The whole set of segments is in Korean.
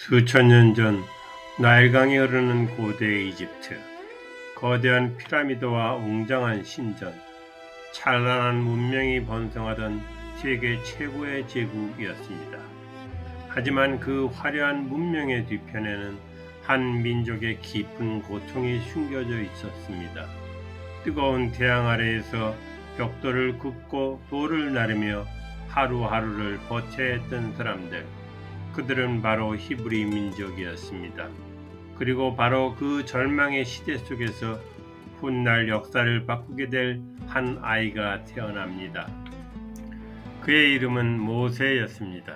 수천 년 전 나일강이 흐르는 고대 이집트, 거대한 피라미드와 웅장한 신전, 찬란한 문명이 번성하던 세계 최고의 제국이었습니다. 하지만 그 화려한 문명의 뒤편에는 한 민족의 깊은 고통이 숨겨져 있었습니다. 뜨거운 태양 아래에서 벽돌을 굽고 돌을 나르며 하루하루를 버텨야 했던 사람들, 그들은 바로 히브리 민족이었습니다. 그리고 바로 그 절망의 시대 속에서 훗날 역사를 바꾸게 될 한 아이가 태어납니다. 그의 이름은 모세였습니다.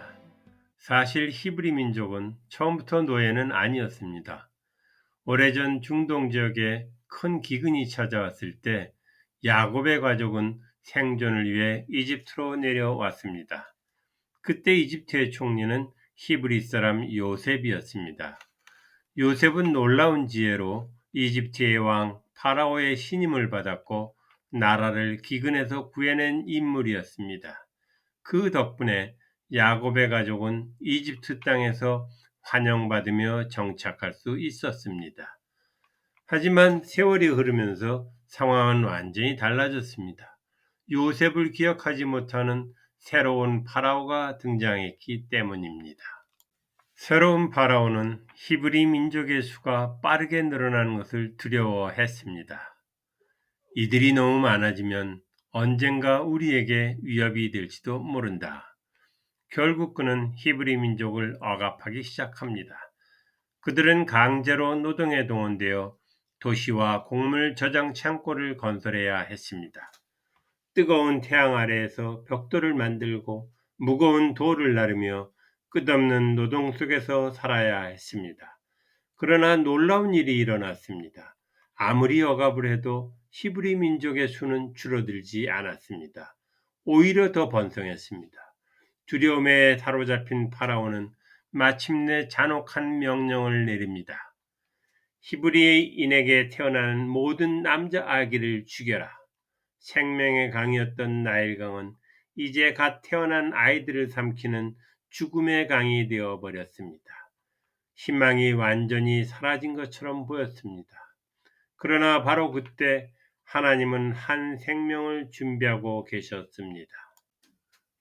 사실 히브리 민족은 처음부터 노예는 아니었습니다. 오래전 중동 지역에 큰 기근이 찾아왔을 때 야곱의 가족은 생존을 위해 이집트로 내려왔습니다. 그때 이집트의 총리는 히브리 사람 요셉이었습니다. 요셉은 놀라운 지혜로 이집트의 왕 파라오의 신임을 받았고 나라를 기근에서 구해낸 인물이었습니다. 그 덕분에 야곱의 가족은 이집트 땅에서 환영받으며 정착할 수 있었습니다. 하지만 세월이 흐르면서 상황은 완전히 달라졌습니다. 요셉을 기억하지 못하는 새로운 파라오가 등장했기 때문입니다. 새로운 파라오는 히브리 민족의 수가 빠르게 늘어나는 것을 두려워했습니다. 이들이 너무 많아지면 언젠가 우리에게 위협이 될지도 모른다. 결국 그는 히브리 민족을 억압하기 시작합니다. 그들은 강제로 노동에 동원되어 도시와 곡물 저장 창고를 건설해야 했습니다. 뜨거운 태양 아래에서 벽돌을 만들고 무거운 돌을 나르며 끝없는 노동 속에서 살아야 했습니다. 그러나 놀라운 일이 일어났습니다. 아무리 억압을 해도 히브리 민족의 수는 줄어들지 않았습니다. 오히려 더 번성했습니다. 두려움에 사로잡힌 파라오는 마침내 잔혹한 명령을 내립니다. 히브리인에게 태어나는 모든 남자 아기를 죽여라. 생명의 강이었던 나일강은 이제 갓 태어난 아이들을 삼키는 죽음의 강이 되어버렸습니다. 희망이 완전히 사라진 것처럼 보였습니다. 그러나 바로 그때 하나님은 한 생명을 준비하고 계셨습니다.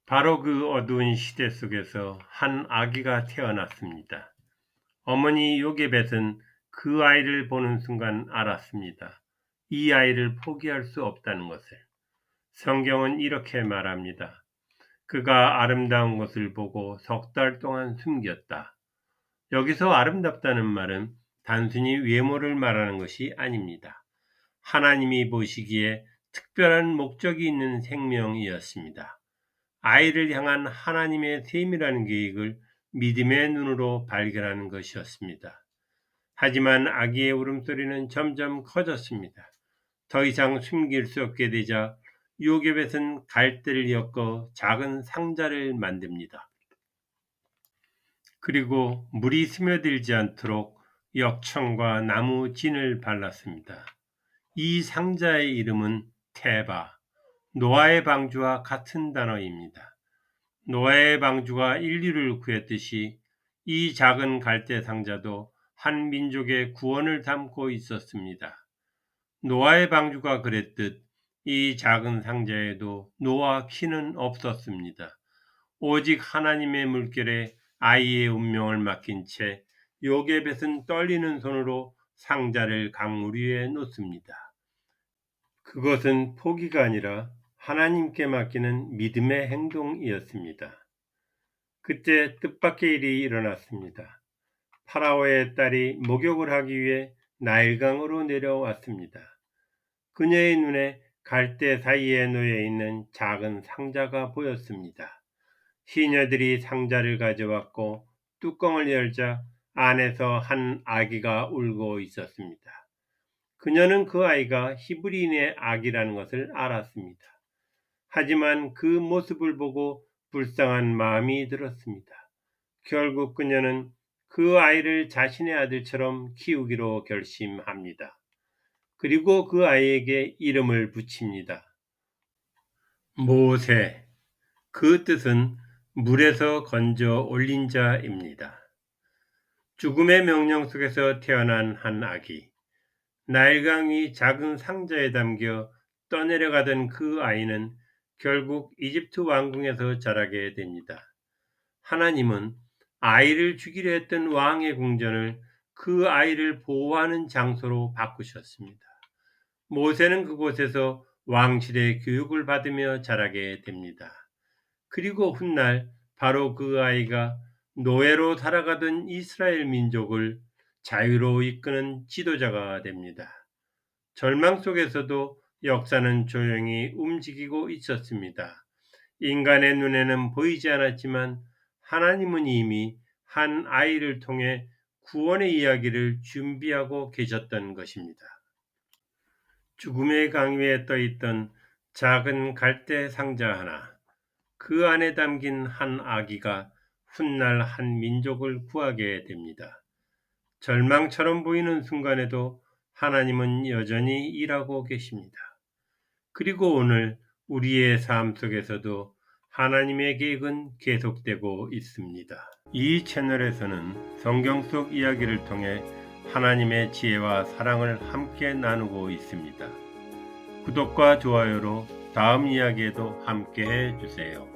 바로 그 어두운 시대 속에서 한 아기가 태어났습니다. 어머니 요게벳은 그 아이를 보는 순간 알았습니다. 이 아이를 포기할 수 없다는 것을. 성경은 이렇게 말합니다. 그가 아름다운 것을 보고 석 달 동안 숨겼다. 여기서 아름답다는 말은 단순히 외모를 말하는 것이 아닙니다. 하나님이 보시기에 특별한 목적이 있는 생명이었습니다. 아이를 향한 하나님의 세밀한 계획을 믿음의 눈으로 발견하는 것이었습니다. 하지만 아기의 울음소리는 점점 커졌습니다. 더 이상 숨길 수 없게 되자 요게벳은 갈대를 엮어 작은 상자를 만듭니다. 그리고 물이 스며들지 않도록 역청과 나무 진을 발랐습니다. 이 상자의 이름은 테바, 노아의 방주와 같은 단어입니다. 노아의 방주가 인류를 구했듯이 이 작은 갈대 상자도 한 민족의 구원을 담고 있었습니다. 노아의 방주가 그랬듯 이 작은 상자에도 노아 키는 없었습니다. 오직 하나님의 물결에 아이의 운명을 맡긴 채 요게벳은 떨리는 손으로 상자를 강물 위에 놓습니다. 그것은 포기가 아니라 하나님께 맡기는 믿음의 행동이었습니다. 그때 뜻밖의 일이 일어났습니다. 파라오의 딸이 목욕을 하기 위해 나일강으로 내려왔습니다. 그녀의 눈에 갈대 사이에 놓여 있는 작은 상자가 보였습니다. 시녀들이 상자를 가져왔고 뚜껑을 열자 안에서 한 아기가 울고 있었습니다. 그녀는 그 아이가 히브리인의 아기라는 것을 알았습니다. 하지만 그 모습을 보고 불쌍한 마음이 들었습니다. 결국 그녀는 그 아이를 자신의 아들처럼 키우기로 결심합니다. 그리고 그 아이에게 이름을 붙입니다. 모세. 그 뜻은 물에서 건져 올린 자입니다. 죽음의 명령 속에서 태어난 한 아기. 나일강 위 작은 상자에 담겨 떠내려가던 그 아이는 결국 이집트 왕궁에서 자라게 됩니다. 하나님은 아이를 죽이려 했던 왕의 궁전을 그 아이를 보호하는 장소로 바꾸셨습니다. 모세는 그곳에서 왕실의 교육을 받으며 자라게 됩니다. 그리고 훗날 바로 그 아이가 노예로 살아가던 이스라엘 민족을 자유로 이끄는 지도자가 됩니다. 절망 속에서도 역사는 조용히 움직이고 있었습니다. 인간의 눈에는 보이지 않았지만 하나님은 이미 한 아이를 통해 구원의 이야기를 준비하고 계셨던 것입니다. 죽음의 강 위에 떠있던 작은 갈대 상자 하나, 그 안에 담긴 한 아기가 훗날 한 민족을 구하게 됩니다. 절망처럼 보이는 순간에도 하나님은 여전히 일하고 계십니다. 그리고 오늘 우리의 삶 속에서도 하나님의 계획은 계속되고 있습니다. 이 채널에서는 성경 속 이야기를 통해 하나님의 지혜와 사랑을 함께 나누고 있습니다. 구독과 좋아요로 다음 이야기에도 함께 해주세요.